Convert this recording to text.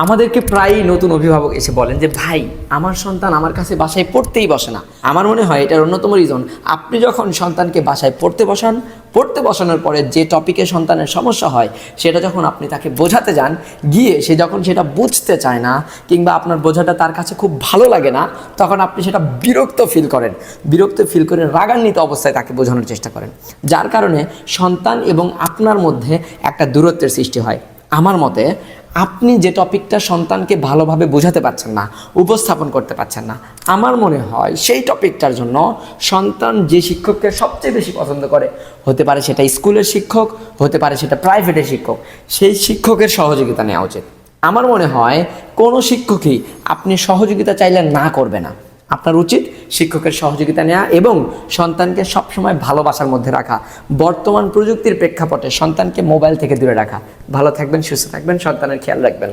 আমাদেরকে প্রায়ই নতুন অভিভাবক এসে বলেন যে ভাই আমার সন্তান আমার কাছে বাসায় পড়তেই বসে না। আমার মনে হয় এটার অন্যতম রিজন, আপনি যখন সন্তানকে বাসায় পড়তে বসানোর পরে যে টপিকে সন্তানের সমস্যা হয় সেটা যখন আপনি তাকে বোঝাতে যান, গিয়ে সে যখন সেটা বুঝতে চায় না কিংবা আপনার বোঝাটা তার কাছে খুব ভালো লাগে না, তখন আপনি সেটা বিরক্ত ফিল করে রাগান্বিত অবস্থায় তাকে বোঝানোর চেষ্টা করেন, যার কারণে সন্তান এবং আপনার মধ্যে একটা দূরত্বের সৃষ্টি হয়। আমার মতে আপনি যে টপিকটা সন্তানকে ভালোভাবে বোঝাতে পারছেন না, উপস্থাপন করতে পারছেন না, আমার মনে হয় সেই টপিকটার জন্য সন্তান যে শিক্ষককে সবচেয়ে বেশি পছন্দ করে, হতে পারে সেটা স্কুলের শিক্ষক, হতে পারে সেটা প্রাইভেটের শিক্ষক, সেই শিক্ষকের সহযোগিতা নেওয়া উচিত। আমার মনে হয় কোনো শিক্ষকই আপনি সহযোগিতা চাইলে না করবে না। আপনার উচিত শিক্ষকের সহযোগিতা নেওয়া এবং সন্তানকে সবসময় ভালোবাসার মধ্যে রাখা। বর্তমান প্রযুক্তির প্রেক্ষাপটে সন্তানকে মোবাইল থেকে দূরে রাখা। ভালো থাকবেন, সুস্থ থাকবেন, সন্তানের খেয়াল রাখবেন।